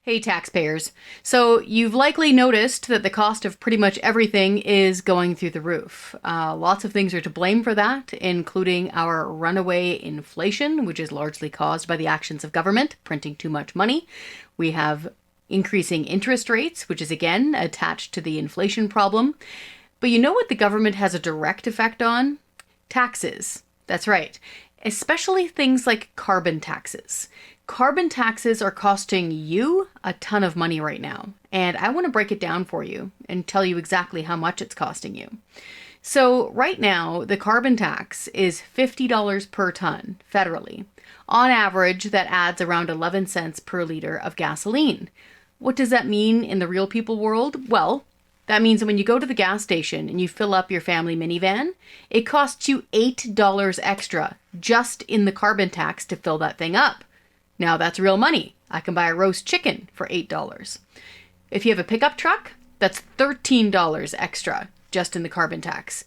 Hey, taxpayers. So you've likely noticed that the cost of pretty much everything is going through the roof. Lots of things are to blame for that, including our runaway inflation, which is largely caused by the actions of government printing too much money. We have increasing interest rates, which is again attached to the inflation problem. But you know what the government has a direct effect on? Taxes. That's right. Especially things like carbon taxes. Carbon taxes are costing you a ton of money right now, and I want to break it down for you and tell you exactly how much it's costing you. So right now, the carbon tax is $50 per ton federally. On average, that adds around 11 cents per liter of gasoline. What does that mean in the real people world? Well, that means that when you go to the gas station and you fill up your family minivan, it costs you $8 extra just in the carbon tax to fill that thing up. Now that's real money. I can buy a roast chicken for $8. If you have a pickup truck, that's $13 extra just in the carbon tax.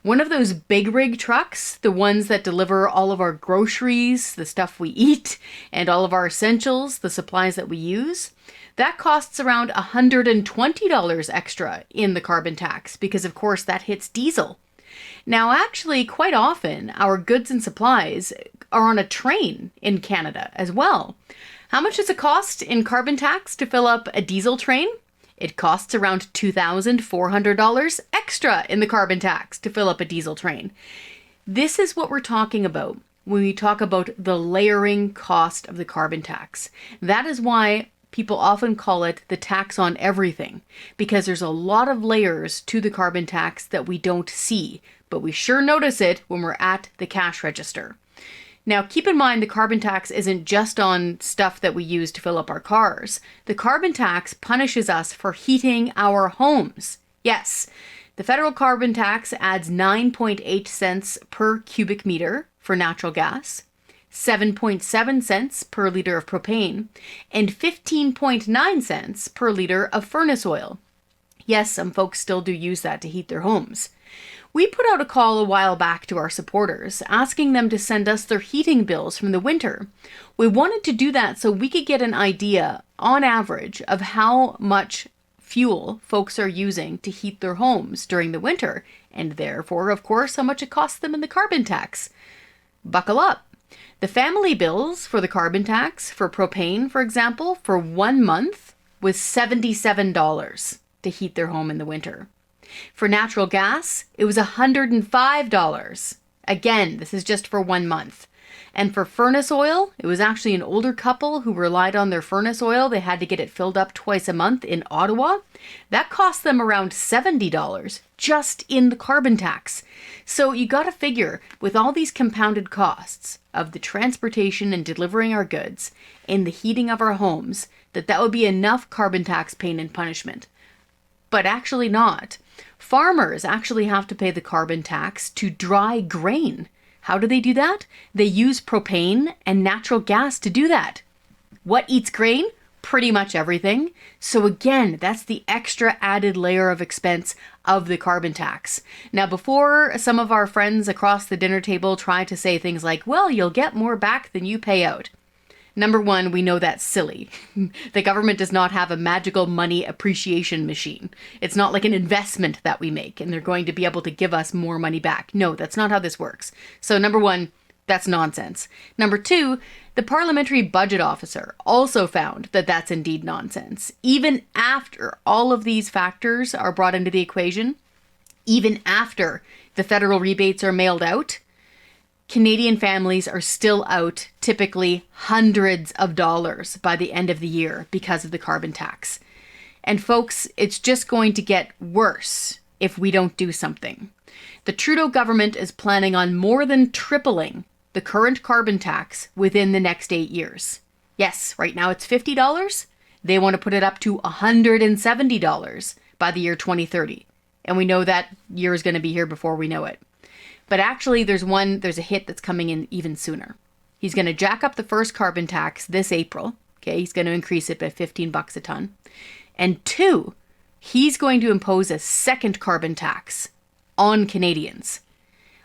One of those big rig trucks, the ones that deliver all of our groceries, the stuff we eat, and all of our essentials, the supplies that we use, that costs around $120 extra in the carbon tax because, of course, that hits diesel. Now, actually, quite often, our goods and supplies are on a train in Canada as well. How much does it cost in carbon tax to fill up a diesel train? It costs around $2,400 extra in the carbon tax to fill up a diesel train. This is what we're talking about when we talk about the layering cost of the carbon tax. That is why people often call it the tax on everything, because there's a lot of layers to the carbon tax that we don't see, but we sure notice it when we're at the cash register. Now, keep in mind the carbon tax isn't just on stuff that we use to fill up our cars. The carbon tax punishes us for heating our homes. Yes, the federal carbon tax adds 9.8 cents per cubic meter for natural gas, 7.7 cents per liter of propane, and 15.9 cents per liter of furnace oil. Yes, some folks still do use that to heat their homes. We put out a call a while back to our supporters, asking them to send us their heating bills from the winter. We wanted to do that so we could get an idea, on average, of how much fuel folks are using to heat their homes during the winter, and therefore, of course, how much it costs them in the carbon tax. Buckle up. The family bills for the carbon tax, for propane, for example, for 1 month was $77 to heat their home in the winter. For natural gas, it was $105. Again, this is just for 1 month. And for furnace oil, it was actually an older couple who relied on their furnace oil. They had to get it filled up twice a month in Ottawa. That cost them around $70 just in the carbon tax. So you got to figure, with all these compounded costs of the transportation and delivering our goods and the heating of our homes, that would be enough carbon tax pain and punishment. But actually not. Farmers actually have to pay the carbon tax to dry grain. How do they do that? They use propane and natural gas to do that. What eats grain? Pretty much everything. So again, that's the extra added layer of expense of the carbon tax. Now, before some of our friends across the dinner table try to say things like, well, you'll get more back than you pay out. Number one, we know that's silly. The government does not have a magical money appreciation machine. It's not like an investment that we make and they're going to be able to give us more money back. No, that's not how this works. So number one, that's nonsense. Number two, the Parliamentary Budget Officer also found that that's indeed nonsense. Even after all of these factors are brought into the equation, even after the federal rebates are mailed out, Canadian families are still out typically hundreds of dollars by the end of the year because of the carbon tax. And folks, it's just going to get worse if we don't do something. The Trudeau government is planning on more than tripling the current carbon tax within the next 8 years. Yes, right now it's $50. They want to put it up to $170 by the year 2030. And we know that year is going to be here before we know it. But actually, there's a hit that's coming in even sooner. He's going to jack up the first carbon tax this April. Okay, he's going to increase it by $15 a ton. And two, he's going to impose a second carbon tax on Canadians.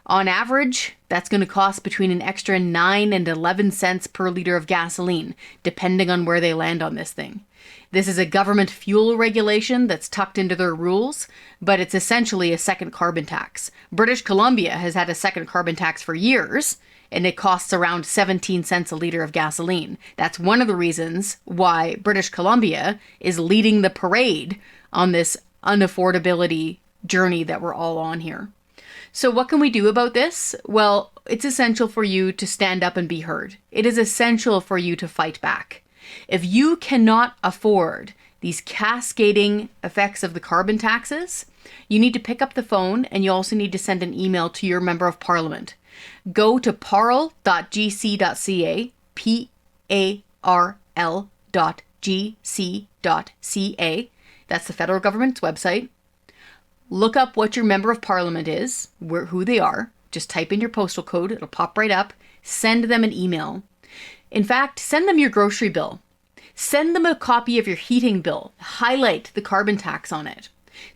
On average, that's going to cost between an extra 9 and 11 cents per liter of gasoline, depending on where they land on this thing. This is a government fuel regulation that's tucked into their rules, but it's essentially a second carbon tax. British Columbia has had a second carbon tax for years, and it costs around 17 cents a liter of gasoline. That's one of the reasons why British Columbia is leading the parade on this unaffordability journey that we're all on here. So what can we do about this? Well, it's essential for you to stand up and be heard. It is essential for you to fight back. If you cannot afford these cascading effects of the carbon taxes, you need to pick up the phone, and you also need to send an email to your member of parliament. Go to parl.gc.ca, parl.gc.ca. That's the federal government's website. Look up what your member of parliament is, who they are. Just type in your postal code. It'll pop right up. Send them an email. In fact, send them your grocery bill. Send them a copy of your heating bill. Highlight the carbon tax on it.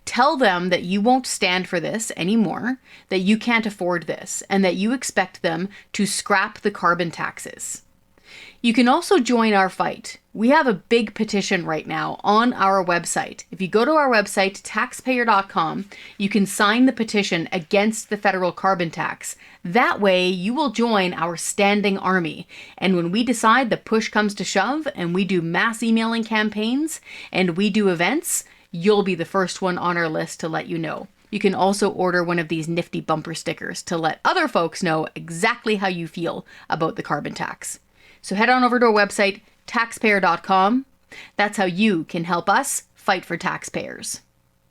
Tell them that you won't stand for this anymore, that you can't afford this, and that you expect them to scrap the carbon taxes. You can also join our fight. We have a big petition right now on our website. If you go to our website, taxpayer.com, you can sign the petition against the federal carbon tax. That way, you will join our standing army. And when we decide the push comes to shove and we do mass emailing campaigns and we do events, you'll be the first one on our list to let you know. You can also order one of these nifty bumper stickers to let other folks know exactly how you feel about the carbon tax. So head on over to our website, taxpayer.com. That's how you can help us fight for taxpayers.